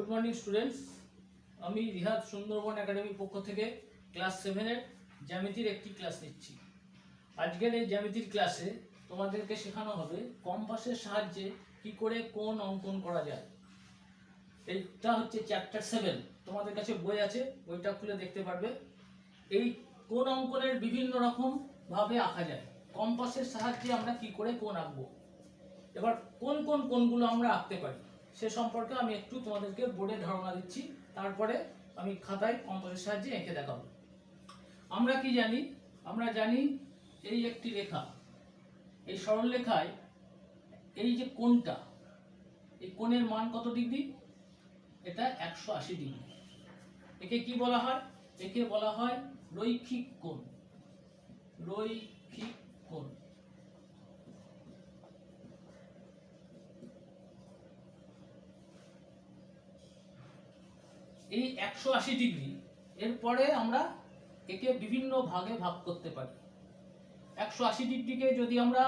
Good morning students. আমি রিহাদ সুন্দরবন একাডেমির পক্ষ থেকে ক্লাস 7-এর জ্যামিতির একটি ক্লাস নিচ্ছি। আজকের এই জ্যামিতির ক্লাসে তোমাদেরকে শেখানো হবে কম্পাসের সাহায্যে কি করে কোণ অঙ্কন করা যায়। এইটা হচ্ছে চ্যাপ্টার 7। তোমাদের কাছে বই আছে, বইটা খুলে দেখতে পারবে। এই কোণ অঙ্কনের বিভিন্ন রকম ভাবে আঁকা যায়। কম্পাসের সাহায্যে আমরা কি করে কোণ আঁকবো, এবার কোন কোন কোণগুলো আমরা আঁকতে পারি সে সম্পর্কে আমি একটু তোমাদেরকে বোর্ডে ধারণা দিচ্ছি, তারপরে আমি খাতায় কম্পাসের সাহায্যে এঁকে দেখাবো। আমরা কি জানি? আমরা জানি এই একটি রেখা, এই সরল রেখায় এই যে কোণটা, এই কোণের মান কত ডিগ্রি? এটা 180 ডিগ্রি। একে কি বলা হয়? একে বলা হয় রৈখিক কোণ। রৈখিক কোণ। এই 180 ডিগ্রি এরপরে আমরা একে বিভিন্ন ভাগে ভাগ করতে পারি। 180 ডিগ্রিকে যদি আমরা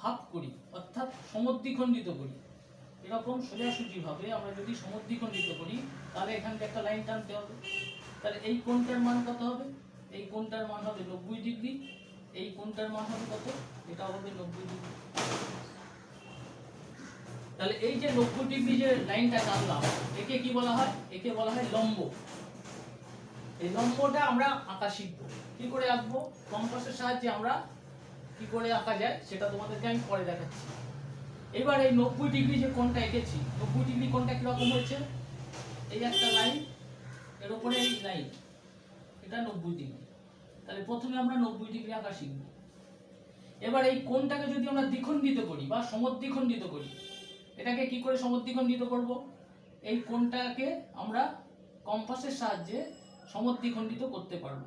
হাফ করি, অর্থাৎ সমদ্বিখণ্ডিত করি, এরকম সোজাসুজি ভাবে আমরা যদি সমদ্বিখণ্ডিত করি, তাহলে এখান থেকে একটা লাইন টানতে হবে। তাহলে এই কোণটার মান কত হবে? এই কোণটার মান হবে 90 ডিগ্রি। এই কোণটার মান হবে কত? এটা হবে 90 ডিগ্রি। তাহলে এই যে 90 ডিগ্রি যে লাইনটা টানলাম, একে কি বলা হয়? একে বলা হয় লম্ব। এই লম্বটা আমরা আঁকা শিখবো। কি করে আঁকবো? কম্পাসের সাহায্যে আমরা কি করে আঁকা যায় সেটা তোমাদেরকে আমি পরে দেখাচ্ছি। এবার এই 90 ডিগ্রি যে কোণটা এঁকেছি, 90 ডিগ্রি কোণটা কিরকম হয়েছে? এই একটা লাইন, এর উপরে এই লাইন, এটা 90 ডিগ্রি। তাহলে প্রথমে আমরা 90 ডিগ্রি আঁকা শিখবো। এবার এই কোণটাকে যদি আমরা দ্বিখণ্ডিত করি বা সমদ্বিখণ্ডিত করি, এটাকে কি করে সমদ্বিখণ্ডিত করব? এই কোণটাকে আমরা কম্পাসের সাহায্যে সমদ্বিখণ্ডিত করতে পারবো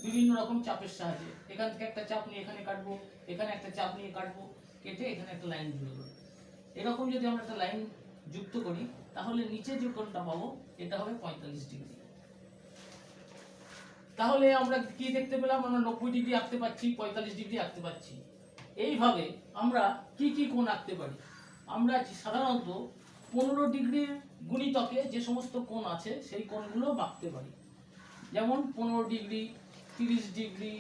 বিভিন্ন রকম চাপের সাহায্যে। এখান থেকে একটা চাপ নিয়ে এখানে কাটবো, এখানে একটা চাপ নিয়ে কাটবো, কেটে এখানে একটা লাইন জুড়ে দেবো। এরকম যদি আমরা একটা লাইন যুক্ত করি, তাহলে নিচে যে কোণটা পাবো এটা হবে 45 ডিগ্রি। তাহলে আমরা কি দেখতে পেলাম? আমরা 90 ডিগ্রি আঁকতে পারছি, 45 ডিগ্রি আঁকতে পারছি। এইভাবে আমরা কি কি কোণ আঁকতে পারি? আমরা সাধারণত 15 ডিগ্রির গুণিতকে যে সমস্ত কোণ আছে সেই কোণগুলো আঁকতে পারি। যেমন 15 degree, 30 degree,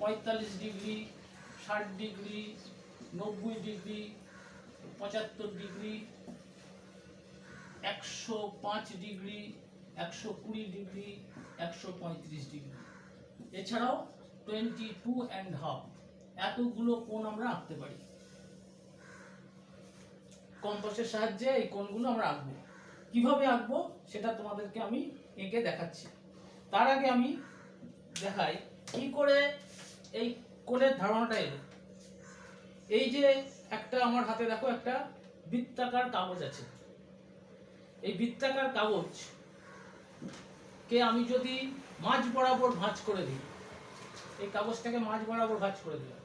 45 degree, 60 degree, 90 degree, 75 degree, 105 degree, 120 degree, 135 degree, এছাড়াও 22.5। এতগুলো কোণ আমরা আঁকতে পারি। কম্পাসের সাহায্যে এই কোণগুলো আমরা আঁকবো। কিভাবে আঁকবো সেটা তোমাদেরকে আমি এঁকে দেখাচ্ছি। তার আগে আমি দেখাই কি করে এই কোণের ধারণাটা এলো। এই যে একটা আমার হাতে দেখো একটা বৃত্তাকার কাগজ আছে। এই বৃত্তাকার কাগজ কে আমি যদি মাঝ বরাবর ভাঁজ করে দিই, এই কাগজটাকে মাঝ বরাবর ভাঁজ করে দিলাম,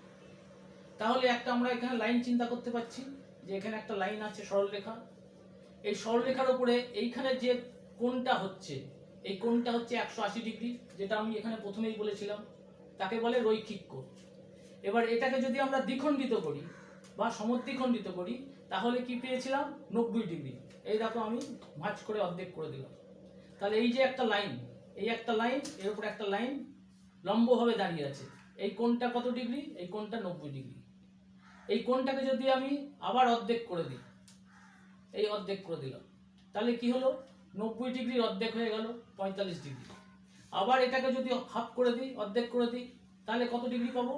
তাহলে একটা আমরা এখানে লাইন চিন্তা করতে পারছি যে এখানে একটা লাইন আছে সরলরেখা। এই সরলরেখার উপরে এইখানে যে কোণটা হচ্ছে, এই কোণটা হচ্ছে 180 ডিগ্রি, যেটা আমি এখানে প্রথমেই বলেছিলাম, তাকে বলে রৈখিক কোণ। এবার এটাকে যদি আমরা দ্বিখণ্ডিত করি বা সমদ্বিখণ্ডিত করি, তাহলে কি পেয়েছিলাম? 90 ডিগ্রি। এই দেখো আমি ভাঁজ করে অর্ধেক করে দিলাম। তাহলে এই যে একটা লাইন, এই একটা লাইন, এর উপরে একটা লাইন লম্বভাবে দাঁড়িয়ে আছে। এই কোণটা কত ডিগ্রি? এই কোণটা 90 ডিগ্রি। এই কোণটাকে যদি আমি আবার অর্ধেক করে দিই, এই অর্ধেক করে দিলাম, তাহলে কি হলো? 90 ডিগ্রি অর্ধেক হয়ে গেল 45 ডিগ্রি। আবার এটাকে যদি হাফ করে দিই, অর্ধেক করে দিই, তাহলে কত ডিগ্রি পাবো?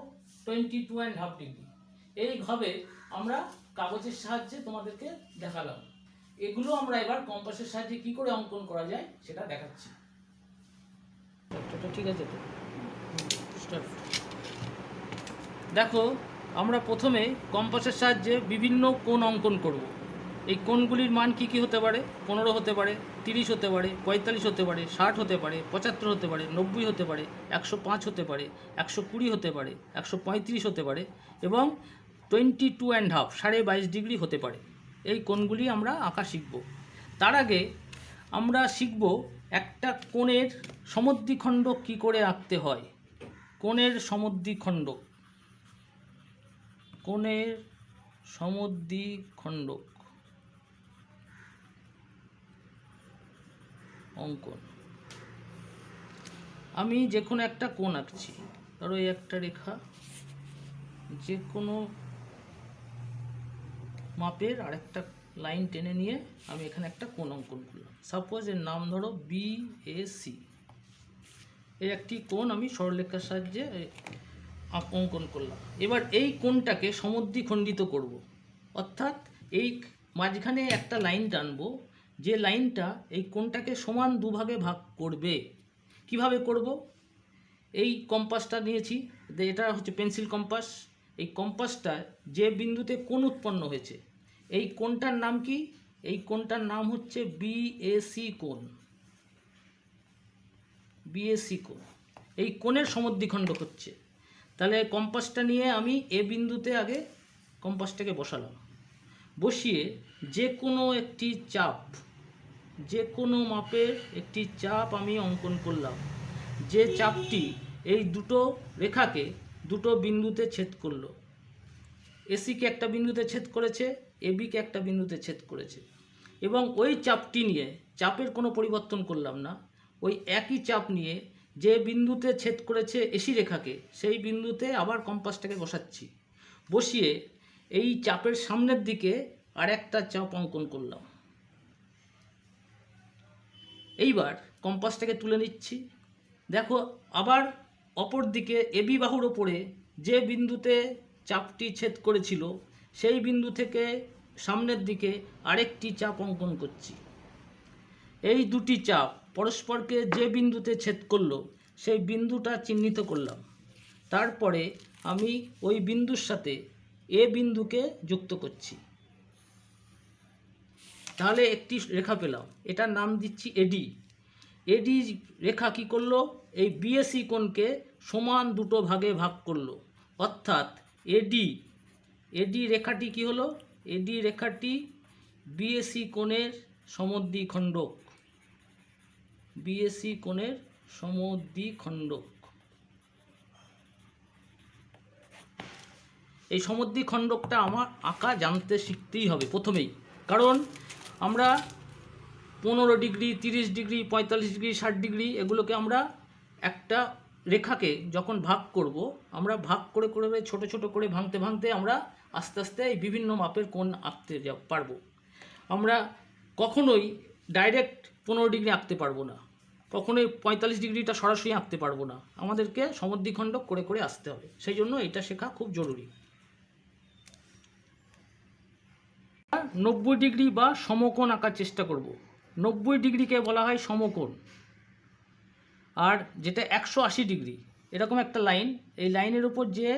22.5 ডিগ্রি। এইভাবে আমরা কাগজের সাহায্যে তোমাদেরকে দেখালাম। এগুলো আমরা এবার কম্পাসের সাহায্যে কি করে অঙ্কন করা যায় সেটা দেখাচ্ছি। ঠিক আছে তো? দেখো, আমরা প্রথমে কম্পাসের সাহায্যে বিভিন্ন কোণ অঙ্কন করব। এই কোণগুলির মান কি কি হতে পারে? 15 হতে পারে, 30 হতে পারে, 45 হতে পারে, 60 হতে পারে, 75 হতে পারে, 90 হতে পারে, 105 হতে পারে, 120 হতে পারে, 135 হতে পারে এবং 22.5 22.5 ডিগ্রি হতে পারে। এই কোণগুলি আমরা আঁকা শিখব। তার আগে আমরা শিখব একটা কোণের সমদ্বিখণ্ডক কি করে আঁকতে হয়। কোণের সমদ্বিখণ্ডক, কোণের সমদ্বিখণ্ডক অঙ্কন। আমি যে কোনো একটা কোণ আঁকছি, ধরো এই একটা রেখা, যে কোনো মাপের আরেকটা লাইন টেনে নিয়ে আমি এখানে একটা কোণ অঙ্কন করলাম। সাপোজ এর নাম ধরো BAC। এই একটি কোণ আমি সরলরেখার সাহায্যে অঙ্কন করলাম। এবার এই কোণটাকে সমদ্বিখণ্ডিত করব, অর্থাৎ এই মাঝখানে একটা লাইন টানবো, যে লাইনটা এই কোণটাকে সমান দুভাগে ভাগ করবে। কিভাবে করব? এই কম্পাসটা নিয়েছি, এটা হচ্ছে পেন্সিল কম্পাস। এই কম্পাসটা যে বিন্দুতে কোণ উৎপন্ন হয়েছে, এই কোণটার নাম কি? এই কোণটার নাম হচ্ছে BAC কোণ। BAC কোণ, এই কোণের সমদ্বিখণ্ড হচ্ছে। তাহলে কম্পাসটা নিয়ে আমি এ বিন্দুতে আগে কম্পাসটাকে বসালাম, বসিয়ে যে কোনো একটি চাপ, যে কোনো মাপের একটি চাপ আমি অঙ্কন করলাম, যে চাপটি এই দুটো রেখাকে দুটো বিন্দুতে ছেদ করলো। এসিকে একটা বিন্দুতে ছেদ করেছে, এবিকে একটা বিন্দুতে ছেদ করেছে, এবং ওই চাপটি নিয়ে, চাপের কোনো পরিবর্তন করলাম না, ওই একই চাপ নিয়ে যে বিন্দুতে ছেদ করেছে এসি রেখাকে, সেই বিন্দুতে আবার কম্পাসটাকে বসাচ্ছি। বসিয়ে এই চাপের সামনের দিকে আর একটা চাপ অঙ্কন করলাম। এইবার কম্পাসটাকে তুলে নিচ্ছি। দেখো আবার অপর দিকে এবি বাহুর ওপরে যে বিন্দুতে চাপটি ছেদ করেছিল, সেই বিন্দু থেকে সামনের দিকে আরেকটি চাপ অঙ্কন করছি। এই দুটি চাপ পরস্পরকে যে বিন্দুতে ছেদ করলো, সেই বিন্দুটা চিহ্নিত করলাম। তারপরে আমি ওই বিন্দুর সাথে এ বিন্দুকে যুক্ত করছি। তাহলে একটি রেখা পেলাম, এটার নাম দিচ্ছি এডি। এডি রেখা কি করলো? এই BAC কোণকে সমান দুটো ভাগে ভাগ করলো, অর্থাৎ এডি রেখাটি কি হলো? এডি রেখাটি BAC কোণের সমদ্বিখণ্ডক। BAC কোণের সমদ্বিখণ্ডক। এই সমদ্বিখণ্ডকটা আমার আঁকা জানতে শিখতেই হবে প্রথমেই, কারণ আমরা 15 ডিগ্রি, 30 ডিগ্রি, 45 ডিগ্রি, 60 ডিগ্রি, এগুলোকে আমরা একটা রেখাকে যখন ভাগ করব, আমরা ভাগ করে করে ছোট ছোট করে ভাঙতে ভাঙতে আমরা আস্তে আস্তে এই বিভিন্ন মাপের কোণ আঁকতে পারবো। আমরা কখনোই ডাইরেক্ট 15 ডিগ্রি আঁকতে পারবো না, কখনোই 45 ডিগ্রিটা সরাসরি আঁকতে পারবো না, আমাদেরকে সমদ্বিখণ্ডক করে করে আসতে হবে। সেই জন্য এটা শেখা খুব জরুরি। 90 ডিগ্রি বা সমকোণ আঁকার চেষ্টা করব। 90 ডিগ্রিকে বলা হয় সমকোণ, আর যেটা 180 ডিগ্রি, এরকম একটা লাইন, এই লাইনের উপর যে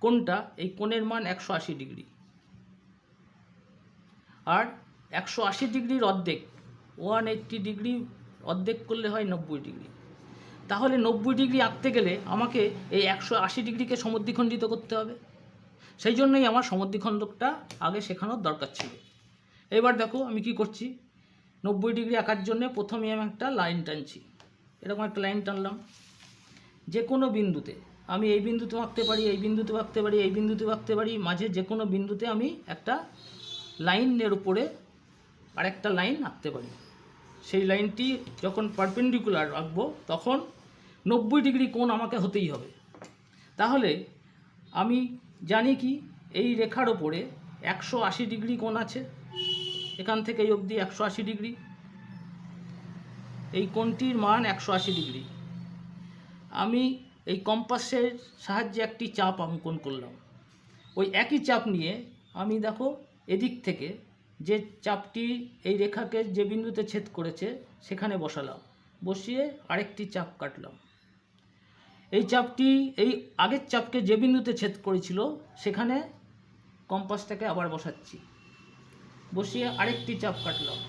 কোণটা, এই কোণের মান 180 ডিগ্রি। আর 180 ডিগ্রির অর্ধেক, 180 ডিগ্রি অর্ধেক করলে হয় 90 ডিগ্রি। তাহলে 90 ডিগ্রি আঁকতে গেলে আমাকে এই 180 ডিগ্রিকে সমদ্বিখণ্ডিত করতে হবে। সেই জন্যই আমার সমদ্বিখণ্ডকটা আগে শেখানোর দরকার ছিল। এবার দেখো আমি কি করছি। 90 ডিগ্রি আঁকার জন্য প্রথমে আমি একটা লাইন টানছি, এরকম একটা লাইন টানলাম। যে কোনো বিন্দুতে, আমি এই বিন্দুতেও আঁকতে পারি, এই বিন্দুতেও আঁকতে পারি, এই বিন্দুতেও আঁকতে পারি, মাঝে যে কোনো বিন্দুতে আমি একটা লাইনের উপরে আরেকটা লাইন আঁকতে পারি। সেই লাইনটি যখন পারপেন্ডিকুলার আঁকবো, তখন 90 ডিগ্রি কোণ আমাকে হতেই হবে। তাহলে আমি জানি কি, এই রেখার ওপরে 180 ডিগ্রি কোণ আছে, এখান থেকে এই অবধি 180 ডিগ্রি, এই কোণটির মান 180 ডিগ্রি। আমি এই কম্পাসের সাহায্যে একটি চাপ অঙ্কন করলাম। ওই একই চাপ নিয়ে আমি দেখো এদিক থেকে যে চাপটি এই রেখাকে যে বিন্দুতে ছেদ করেছে সেখানে বসালাম, বসিয়ে আরেকটি চাপ কাটলাম। এই চাপটি এই আগের চাপকে যে বিন্দুতে ছেদ করেছিল সেখানে কম্পাসটাকে আবার বসাচ্ছি, বসিয়ে আরেকটি চাপ কাটলাম,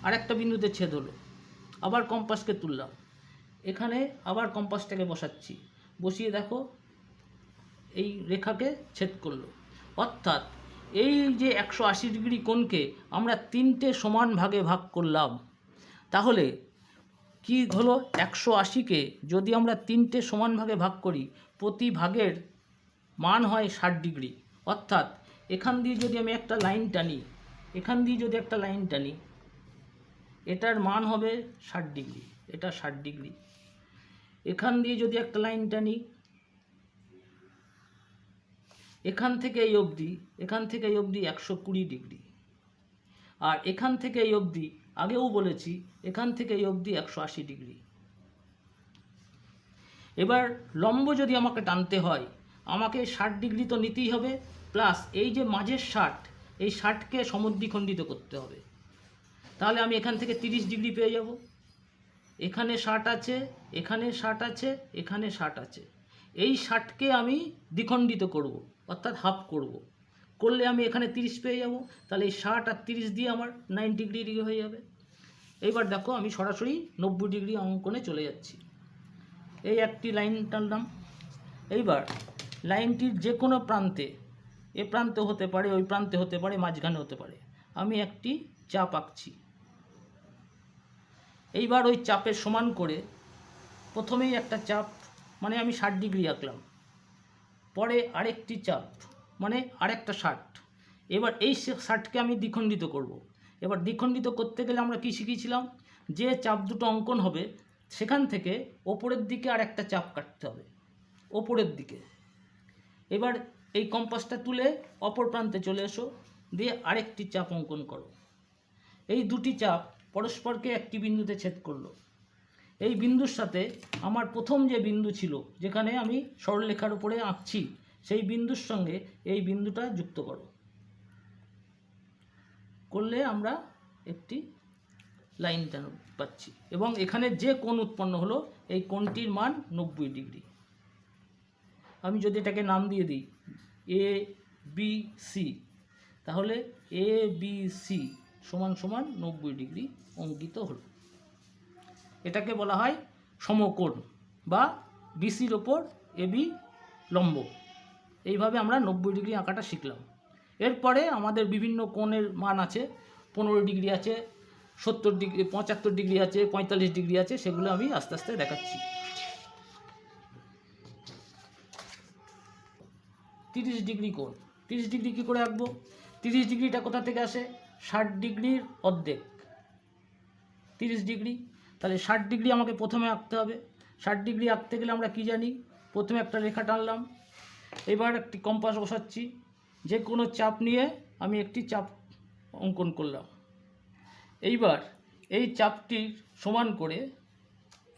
আরেকটা বিন্দুতে ছেদ হলো, আবার কম্পাসকে তুললাম, এখানে আবার কম্পাসটাকে বসাচ্ছি, বসিয়ে দেখো এই রেখাকে ছেদ করলো। অর্থাৎ এই যে 180 ডিগ্রি কোণকে আমরা 3টে সমান ভাগে ভাগ করলাম। তাহলে কি হলো, 180কে যদি আমরা 3টে সমান ভাগে ভাগ করি, প্রতি ভাগের মান হয় 60 ডিগ্রি। অর্থাৎ এখান দিয়ে যদি আমি একটা লাইন টানি, এখান দিয়ে যদি একটা লাইন টানি, এটার মান হবে 60 ডিগ্রি, এটা 60 ডিগ্রি। এখান দিয়ে যদি একটা লাইন টানি এখান থেকে এই অবধি, এখান থেকে এই অবধি 120 ডিগ্রি, আর এখান থেকে এই অবধি আগেও বলেছি এখান থেকে এই অবধি 180 ডিগ্রি। এবার লম্ব যদি আমাকে টানতে হয় আমাকে 60 ডিগ্রি তো নিতেই হবে, প্লাস এই যে মাঝের 60, এই 60কে সমদ্বিখণ্ডিত করতে হবে। তাহলে আমি এখান থেকে 30 ডিগ্রি পেয়ে যাব। এখানে 60 আছে, এখানে 60 আছে, এখানে 60 আছে। এই 60কে আমি দ্বিখণ্ডিত করব, অর্থাৎ হাফ করব, করলে আমি এখানে 30 পেয়ে যাব। তাহলে এই 60 আর 30 দিয়ে আমার 90 ডিগ্রি হয়ে যাবে। এইবার দেখো আমি সরাসরি 90 ডিগ্রি অঙ্কনে চলে যাচ্ছি। এই একটি লাইন টানলাম। এইবার লাইনটির যে কোনো প্রান্তে, এ প্রান্তে হতে পারে, ওই প্রান্তে হতে পারে, মাঝখানে হতে পারে, আমি একটি চাপ আঁকছি। এইবার ওই চাপের সমান করে প্রথমেই একটা চাপ, মানে আমি 60 ডিগ্রি আঁকলাম, পরে আরেকটি চাপ মানে আরেকটা 60। এবার এই 60কে আমি দ্বিখণ্ডিত করব। এবার দ্বিখণ্ডিত করতে গেলে আমরা কী শিখিয়েছিলাম, যে চাপ দুটো অঙ্কন হবে সেখান থেকে ওপরের দিকে আর একটা চাপ কাটতে হবে, ওপরের দিকে। এবার এই কম্পাসটা তুলে অপর প্রান্তে চলে এসো, দিয়ে আরেকটি চাপ অঙ্কন করো। এই দুটি চাপ পরস্পরকে একটি বিন্দুতে ছেদ করলো। এই বিন্দুর সাথে আমার প্রথম যে বিন্দু ছিল, যেখানে আমি সরলরেখার উপরে আঁকছি, সেই বিন্দুর সঙ্গে এই বিন্দুটা যুক্ত করো। করলে আমরা একটি লাইন পাচ্ছি, এবং এখানে যে কোণ উৎপন্ন হলো এই কোণটির মান 90 ডিগ্রি। আমি যদি এটাকে নাম দিয়ে দিই এ বি সি, তাহলে এ বি সি সমান সমান 90 ডিগ্রি অঙ্কিত হলো। এটাকে বলা হয় সমকোণ বা বিসির ওপর এবি লম্ব। এইভাবে আমরা 90 ডিগ্রি আঁকাটা শিখলাম। এরপরে আমাদের বিভিন্ন কোণের মান আছে, 15 ডিগ্রি আছে, 70 ডিগ্রি, 75 ডিগ্রি আছে, 45 ডিগ্রি আছে, সেগুলো আমি আস্তে আস্তে দেখাচ্ছি। 30 ডিগ্রি কোণ, 30 ডিগ্রি কী করে আঁকবো? 30 ডিগ্রিটা কোথা থেকে আসে? 60 ডিগ্রির অর্ধেক 30 ডিগ্রি। তাহলে 60 ডিগ্রি আমাকে প্রথমে আঁকতে হবে। 60 ডিগ্রি আঁকতে গেলে আমরা কি জানি, প্রথমে একটা রেখা টানলাম, এবার একটি কম্পাস বসাচ্ছি, যে কোনো চাপ নিয়ে আমি একটি চাপ অঙ্কন করলাম। এইবার এই চাপটি সমান করে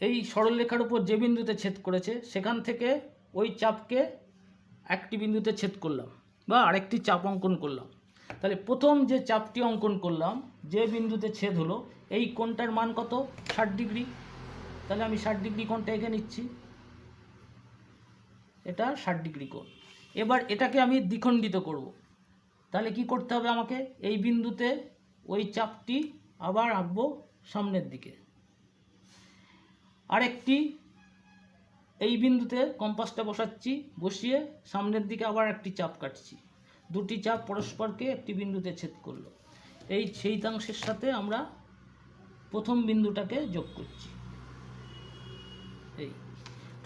এই সরলরেখার উপর যে বিন্দুতে ছেদ করেছে সেখান থেকে ওই চাপকে একটি বিন্দুতে ছেদ করলাম বা আরেকটি চাপ অঙ্কন করলাম। তাহলে প্রথম যে চাপটি অঙ্কন করলাম, যে বিন্দুতে ছেদ হলো, এই কোণটার মান কত? 60 ডিগ্রি। তাহলে আমি 60 ডিগ্রি কোণটা এঁকে নিচ্ছি, এটা 60 ডিগ্রি কোণ। এবার এটাকে আমি দ্বিখণ্ডিত করব। তাহলে কি করতে হবে আমাকে? এই বিন্দুতে ওই চাপটি আবার আঁকবো সামনের দিকে, আরেকটি এই বিন্দুতে কম্পাসটা বসাচ্ছি, বসিয়ে সামনের দিকে আবার একটি চাপ কাটছি। দুটি চাপ পরস্পরকে একটি বিন্দুতে ছেদ করলো। এই ছেদাংশের সাথে আমরা প্রথম বিন্দুটাকে যোগ করছি। এই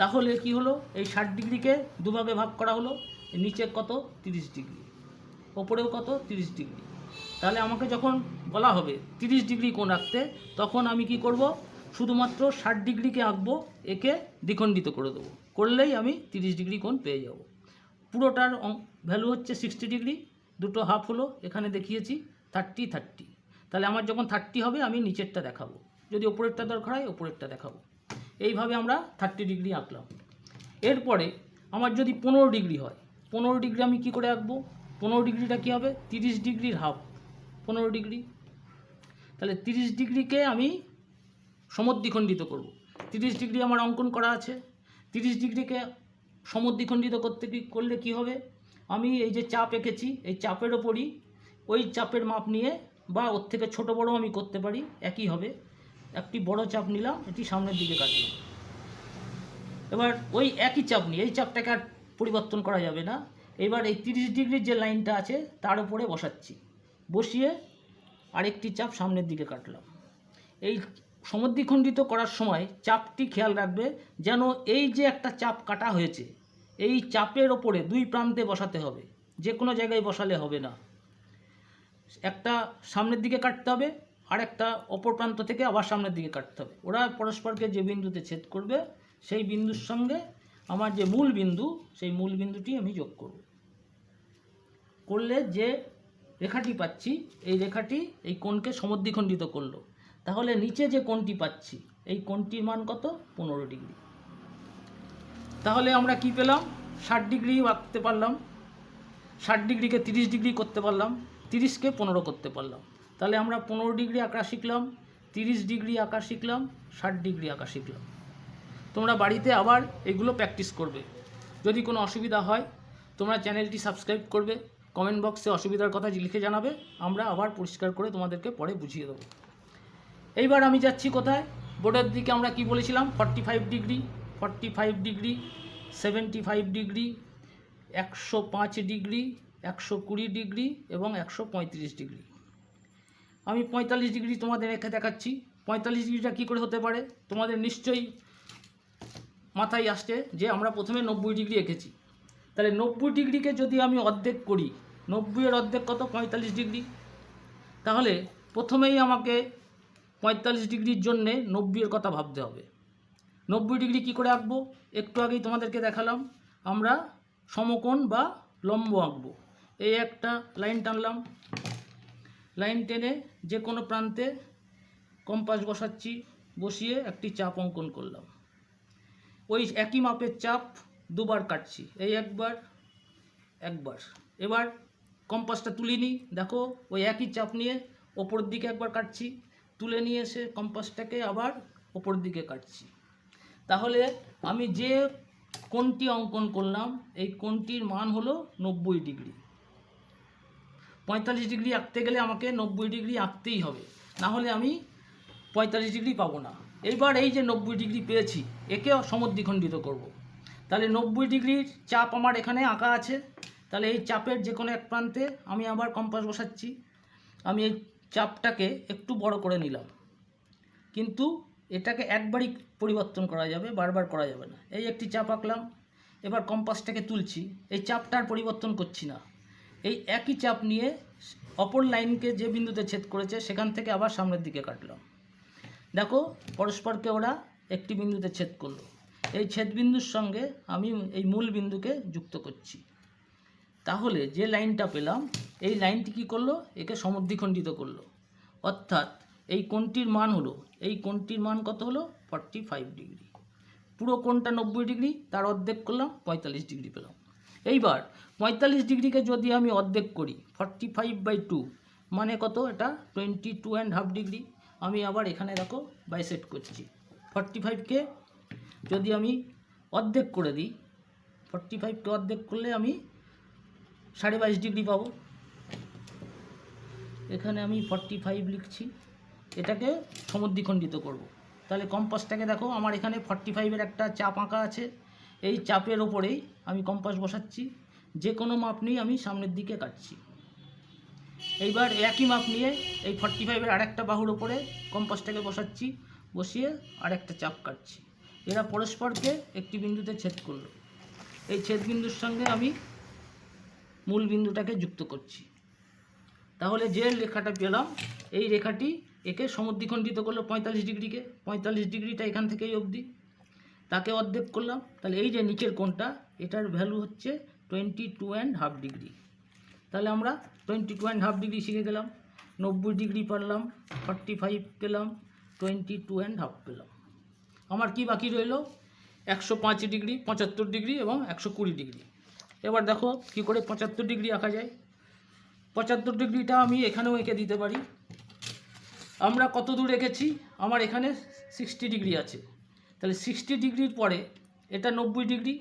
তাহলে কি হলো, এই 60 ডিগ্রিকে দুভাগে ভাগ করা হলো, নিচে কত? 30 ডিগ্রি, ওপরেও কত? 30 ডিগ্রি। তাহলে আমাকে যখন বলা হবে 30 ডিগ্রি কোণ আঁকতে, তখন আমি কি করব? শুধুমাত্র 60 ডিগ্রিকে আঁকবো, একে দ্বিখণ্ডিত করে দেবো, করলেই আমি 30 ডিগ্রি কোণ পেয়ে যাব। পুরোটার ভ্যালু হচ্ছে 60 ডিগ্রি, দুটো হাফ হলো, এখানে দেখিয়েছি 30 30। তাহলে আমার যখন 30 হবে আমি নিচেরটা দেখাবো, যদি ওপরেরটা দরকার হয় ওপরেরটা দেখাবো। এইভাবে আমরা 30 ডিগ্রি আঁকলাম। এরপরে আমার যদি 15 ডিগ্রি হয়, 15 ডিগ্রি আমি কি করে আঁকবো? 15 ডিগ্রিটা কী হবে? 30 ডিগ্রির হাফ, 15 ডিগ্রি। তাহলে 30 ডিগ্রিকে আমি সমদ্বিখণ্ডিত করব। 30 ডিগ্রি আমার অঙ্কন করা আছে। 30 ডিগ্রিকে সমদ্বিখণ্ডিত করলে কি হবে? আমি এই যে চাপ এঁকেছি, এই চাপের ওপরই ওই চাপের মাপ নিয়ে বা ওর থেকে ছোট বড় আমি করতে পারি, একই হবে। একটি বড় চাপ নিলাম, এটি সামনের দিকে কাটলাম। এবার ওই একই চাপ নিয়ে, এই চাপটাকে আর পরিবর্তন করা যাবে না, এবার এই 30 ডিগ্রির যে লাইনটা আছে তার উপরে বসাচ্ছি, বসিয়ে আরেকটি চাপ সামনের দিকে কাটলাম। এই সমদ্বিখণ্ডিত করার সময় চাপটি খেয়াল রাখবে যেন এই যে একটা চাপ কাটা হয়েছে, এই চাপের ওপরে দুই প্রান্তে বসাতে হবে, যে কোনো জায়গায় বসালে হবে না। একটা সামনের দিকে কাটতে হবে, আরেকটা অপর প্রান্ত থেকে আবার সামনের দিকে কাটতে হবে। ওরা পরস্পরকে যে বিন্দুতে ছেদ করবে সেই বিন্দুর সঙ্গে আমার যে মূল বিন্দু, সেই মূল বিন্দুটি আমি যোগ করব। করলে যে রেখাটি পাচ্ছি, এই রেখাটি এই কোণকে সমদ্বিখণ্ডিত করলো। তাহলে নিচে যে কোণটি পাচ্ছি, এই কোণটির মান কত? 15 ডিগ্রি। তাহলে আমরা কি পেলাম? 60 ডিগ্রি আঁকতে পারলাম, 60 ডিগ্রিকে 30 ডিগ্রি করতে পারলাম, 30কে 15 করতে পারলাম। তাহলে আমরা 15 ডিগ্রি আঁকা শিখলাম, 30 ডিগ্রি আঁকা শিখলাম, 60 ডিগ্রি আঁকা শিখলাম। তোমরা বাড়িতে আবার এগুলো প্র্যাকটিস করবে। যদি কোনো অসুবিধা হয় তোমরা চ্যানেলটি সাবস্ক্রাইব করবে, কমেন্ট বক্সে অসুবিধার কথা লিখে জানাবে, আমরা আবার পরিষ্কার করে তোমাদেরকে পরে বুঝিয়ে দেবো। এইবার আমি যাচ্ছি কোথায়? বোর্ডের দিকে আমরা কি বলেছিলাম? 45 degree, 45 degree, 75 degree, 105 degree, 120 degree এবং 135 ডিগ্রি। আমি 45 ডিগ্রি তোমাদের রেখে দেখাচ্ছি। 45 ডিগ্রিটা কী করে হতে পারে? তোমাদের নিশ্চয়ই মাথায় আসছে যে আমরা প্রথমে 90 ডিগ্রি এঁকেছি। তাহলে 90 ডিগ্রিকে যদি আমি অর্ধেক করি, 90-এর অর্ধেক কত? 45 ডিগ্রি। তাহলে প্রথমেই আমাকে 45 ডিগ্রির জন্যে 90-এর কথা ভাবতে হবে। 90 ডিগ্রি কী করে আঁকবো? একটু আগেই তোমাদেরকে দেখালাম, আমরা সমকোণ বা লম্ব আঁকবো। এই একটা লাইন টানলাম, লাইন টেনে যে কোনো প্রান্তে কম্পাস বসাচ্ছি, বসিয়ে একটি চাপ অঙ্কন করলাম। ওই একই মাপের চাপ দুবার কাটছি, এই একবার, একবার। এবার কম্পাসটা তুলে নিই, দেখো ওই একই চাপ নিয়ে ওপরের দিকে একবার কাটছি, তুলে নিয়ে এসে কম্পাসটাকে আবার ওপরের দিকে কাটছি। তাহলে আমি যে কোণটি অঙ্কন করলাম, এই কোণটির মান হলো 90 ডিগ্রি। 45 ডিগ্রি আঁকতে গেলে আমাকে 90 ডিগ্রি আঁকতেই হবে, না হলে আমি 45 ডিগ্রি পাবো না। এইবার এই যে 90 ডিগ্রি পেয়েছি, একে সমদ্বিখণ্ডিত করব। তাহলে 90 ডিগ্রির চাপ আমার এখানে আঁকা আছে। তাহলে এই চাপের যে কোনো এক প্রান্তে আমি আবার কম্পাস বসাচ্ছি। আমি এই চাপটাকে একটু বড় করে নিলাম, কিন্তু এটাকে একবারই পরিবর্তন করা যাবে, বারবার করা যাবে না। এই একটি চাপ আঁকলাম, এবার কম্পাসটাকে তুলছি, এই চাপটা আর পরিবর্তন করছি না। এই একই চাপ নিয়ে অপর লাইনকে যে বিন্দুতে ছেদ করেছে সেখান থেকে আবার সামনের দিকে কাটলাম। দেখো পরস্পরকে ওরা একটি বিন্দুতে ছেদ করলো। এই ছেদ বিন্দুর সঙ্গে আমি এই মূল বিন্দুকে যুক্ত করছি। তাহলে যে লাইনটা পেলাম, এই লাইনটি কী করলো? একে সমদ্বিখণ্ডিত করলো। অর্থাৎ এই কোণটির মান হলো, এই কোণটির মান কত হলো? 45 ডিগ্রি। পুরো কোণটা 90 ডিগ্রি, তার অর্ধেক করলাম, 45 ডিগ্রি পেলাম। এইবার 45 ডিগ্রিকে যদি আমি অর্ধেক করি, 45/2 মানে কত? এটা 22.5 ডিগ্রি। আমি আবার এখানে দেখো বাইসেট করছি। 45কে যদি আমি অর্ধেক করে দিই, 45কে অর্ধেক করলে আমি 22.5 ডিগ্রি পাবো। এখানে আমি 45 লিখছি, এটাকে সমদ্বিখণ্ডিত করব। তাহলে কম্পাসটাকে দেখো, আমার এখানে 45-এর একটা চাপ আঁকা আছে। এই চাপের ওপরেই আমি কম্পাস বসাচ্ছি, যে কোনো মাপ নিয়ে আমি সামনের দিকে কাটছি। এইবার একই মাপ নিয়ে এই 45-এর আরেকটা বাহুর ওপরে কম্পাসটাকে বসাচ্ছি, বসিয়ে আরেকটা চাপ কাটছি। এরা পরস্পরকে একটি বিন্দুতে ছেদ করলো। এই ছেদ বিন্দুর সঙ্গে আমি মূল বিন্দুটাকে যুক্ত করছি। তাহলে যে রেখাটা পেলাম, এই রেখাটি একে সমদ্বিখণ্ডিত করলো 45 ডিগ্রিকে। 45 ডিগ্রিটা এখান থেকেই অবধি, তাকে অর্ধেক করলাম। তাহলে এই যে নিচের কোণটা, এটার ভ্যালু হচ্ছে 22.5 ডিগ্রি। তাহলে আমরা 22.5 ডিগ্রি শিখে গেলাম। 90 ডিগ্রি পারলাম, 45 পেলাম, 22.5 পেলাম। আমার কি বাকি রইল? 105 ডিগ্রি, 75 ডিগ্রি এবং 120 ডিগ্রি। এবার দেখো কি করে 75 ডিগ্রি আঁকা যায়। 75 ডিগ্রিটা আমি এখানেও এঁকে দিতে পারি। আমরা কত দূর এঁকেছি? আমার এখানে 60 ডিগ্রি আছে। তাহলে 60 ডিগ্রির পরে এটা 90 ডিগ্রি,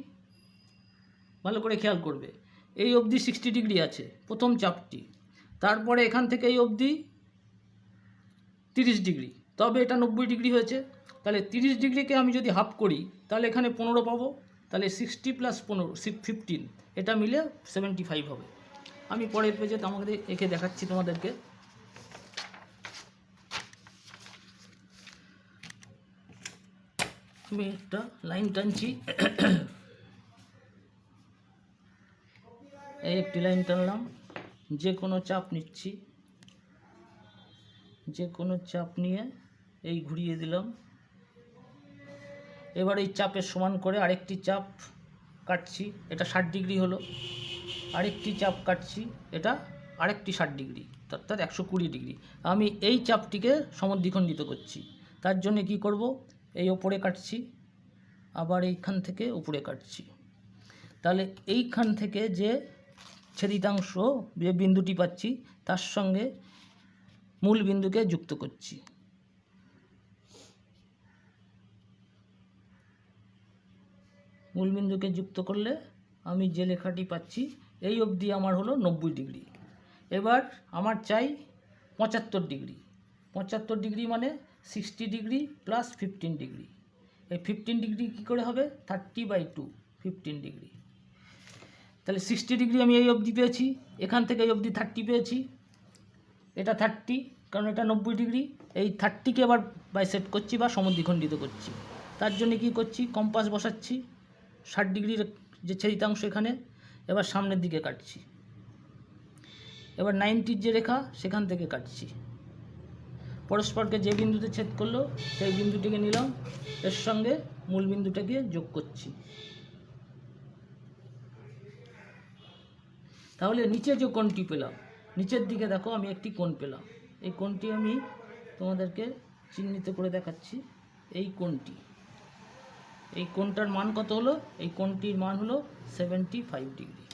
ভালো করে খেয়াল করবে। এই অবধি 60 ডিগ্রি আছে প্রথম চাপটি, তারপরে এখান থেকে এই অবধি 30 ডিগ্রি, তবে এটা 90 ডিগ্রি হয়েছে। তাহলে 30 ডিগ্রিকে আমি যদি হাফ করি, তাহলে এখানে 15 পাবো। তাহলে 60 + 15 এটা মিলে 75 হবে। আমি পরের পেজে আমাদের এঁকে দেখাচ্ছি তোমাদেরকে। আমি একটা লাইন টানছি, এই একটি লাইন টানলাম, যে কোনো চাপ নিচ্ছি, যে কোনো চাপ নিয়ে এই ঘুরিয়ে দিলাম। এবার এই চাপের সমান করে আরেকটি চাপ কাটছি, এটা 60 ডিগ্রি হলো। আরেকটি চাপ কাটছি, এটা আরেকটি 60 ডিগ্রি, অর্থাৎ 120 ডিগ্রি। আমি এই চাপটিকে সমদ্বিখণ্ডিত করছি। তার জন্য কি করব, এই ওপরে কাটছি, আবার এইখান থেকে উপরে কাটছি। তাহলে এইখান থেকে যে ছেদিতাংশ যে বিন্দুটি পাচ্ছি তার সঙ্গে মূল বিন্দুকে যুক্ত করছি। মূল বিন্দুকে যুক্ত করলে আমি যে লেখাটি পাচ্ছি এই অবধি আমার হলো 90 ডিগ্রি। এবার আমার চাই 75 ডিগ্রি। 75 ডিগ্রি মানে 60 ডিগ্রি প্লাস 15 ডিগ্রি। এই 15 ডিগ্রি কী করে হবে, 30/2, 15 ডিগ্রি। তাহলে 60 ডিগ্রি আমি এই অবধি পেয়েছি, এখান থেকে এই অবধি 30 পেয়েছি। এটা 30, কারণ এটা 90 ডিগ্রি। এই 30কে আবার বাইসেট করছি বা সমদ্বিখণ্ডিত করছি। তার জন্য কি করছি, কম্পাস বসাচ্ছি 60 ডিগ্রির যে ছেদিতাংশ এখানে, এবার সামনের দিকে কাটছি। এবার 90-র যে রেখা সেখান থেকে কাটছি। পরস্পরকে যে বিন্দুতে ছেদ করলো সেই বিন্দুটিকে নিলাম, এর সঙ্গে মূল বিন্দুটাকে যোগ করছি। তাহলে নিচে যে কোণটি পেলাম, নিচের দিকে দেখো আমি একটি কোণ পেলাম। এই কোণটি আমি তোমাদেরকে চিহ্নিত করে দেখাচ্ছি। এই কোণটি, এই কোণটার মান কত হলো, এই কোণটির মান হলো 75 ডিগ্রি।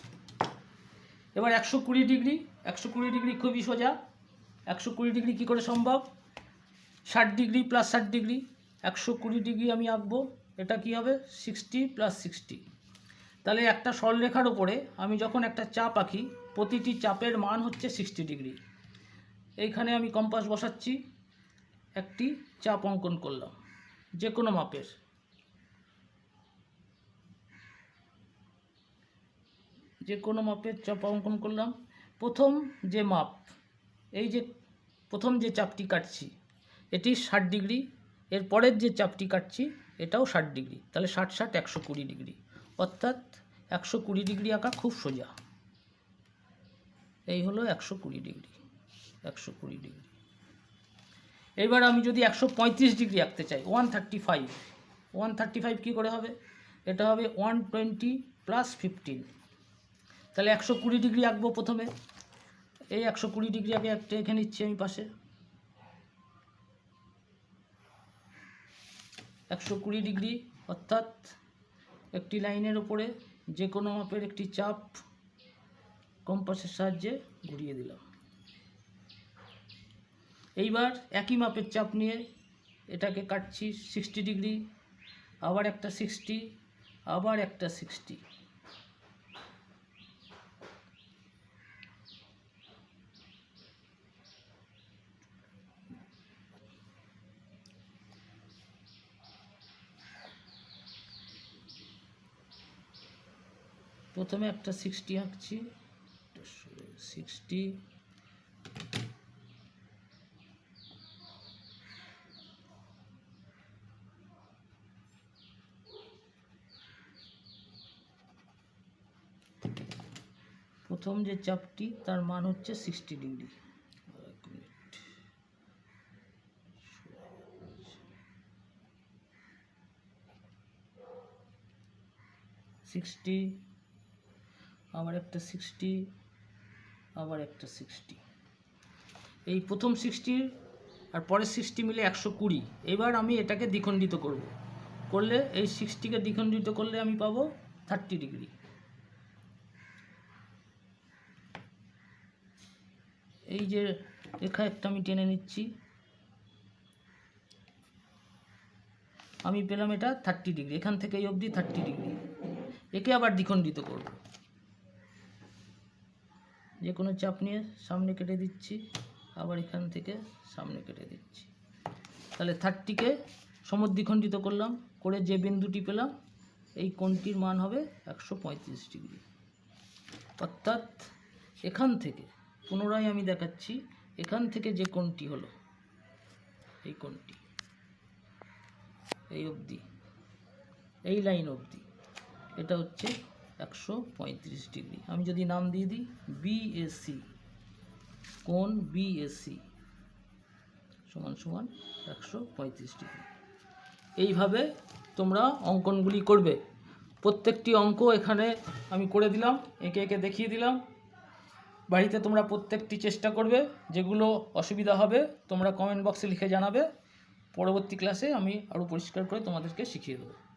এবার 120 ডিগ্রি, 120 ডিগ্রি খুবই সোজা। 120 ডিগ্রি কী করে সম্ভব, 60 ডিগ্রি প্লাস 60 ডিগ্রি, 120 ডিগ্রি আমি আঁকবো। এটা কি হবে, 60 + 60। তাহলে একটা সরলরেখার উপরে আমি যখন একটা চাপ আঁকি, প্রতিটি চাপের মান হচ্ছে 60 ডিগ্রি। এইখানে আমি কম্পাস বসাচ্ছি, একটি চাপ অঙ্কন করলাম যে কোনো মাপের। যে কোনো মাপের চাপ অঙ্কন করলাম। প্রথম যে মাপ, এই যে প্রথম যে চাপটি কাটছি এটি 60 ডিগ্রি, এর পরের যে চাপটি কাটছি এটাও 60 ডিগ্রি। তাহলে 60 60 120 ডিগ্রি, অর্থাৎ 120 ডিগ্রি আঁকা খুব সোজা। এই হলো 120 ডিগ্রি, 120 ডিগ্রি। এবার আমি যদি 135 ডিগ্রি আঁকতে চাই, 135 কী করে হবে, এটা হবে 120 + 15। তাহলে 120 ডিগ্রি আঁকবো প্রথমে। এই 120 ডিগ্রি আগে একটা এঁকে নিচ্ছি আমি পাশে। 120 ডিগ্রি অর্থাৎ একটি লাইনের উপরে যে কোনো মাপের একটি চাপ কম্পাসের সাহায্যে ঘুরিয়ে দিলাম। এইবার একই মাপের চাপ নিয়ে এটাকে কাটছি 60 ডিগ্রি, আবার একটা 60, আবার একটা 60। প্রথমে একটা 60 আঁকছি, 60, প্রথম যে চাপটি তার মান হচ্ছে 60 ডিগ্রি। 60, আবার একটা 60, আবার একটা 60। এই প্রথম 60 আর পরের 60 মিলে 120। এবার আমি এটাকে দ্বিখণ্ডিত করব, করলে এই 60কে দ্বিখণ্ডিত করলে আমি পাবো 30 ডিগ্রি। এই যে রেখা একটা আমি টেনে নিচ্ছি, আমি পেলাম এটা 30 ডিগ্রি। এখান থেকে এই অবধি 30 ডিগ্রি। একে আবার দ্বিখণ্ডিত করব, যে কোনো চাপ নিয়ে সামনে কেটে দিচ্ছি, আবার এখান থেকে সামনে কেটে দিচ্ছি। তাহলে 30কে সমদ্বিখণ্ডিত করলাম, করে যে বিন্দুটি পেলাম এই কোণটির মান হবে 135 ডিগ্রি। অর্থাৎ এখান থেকে পুনরায় আমি দেখাচ্ছি, এখান থেকে যে কোণটি হলো এই কোণটি, এই অবধি, এই লাইন অবধি, এটা হচ্ছে 135 ডিগ্রি। আমি যদি নাম দিয়ে দিই BAC, কোণ BAC, সমান সমান 135 ডিগ্রি। এইভাবে তোমরা অঙ্কনগুলি করবে। প্রত্যেকটি অঙ্ক এখানে আমি করে দিলাম, একে একে দেখিয়ে দিলাম। বাড়িতে তোমরা প্রত্যেকটি চেষ্টা করবে। যেগুলো অসুবিধা হবে তোমরা কমেন্ট বক্সে লিখে জানাবে। পরবর্তী ক্লাসে আমি আরও পরিষ্কার করে তোমাদেরকে শিখিয়ে দেবো।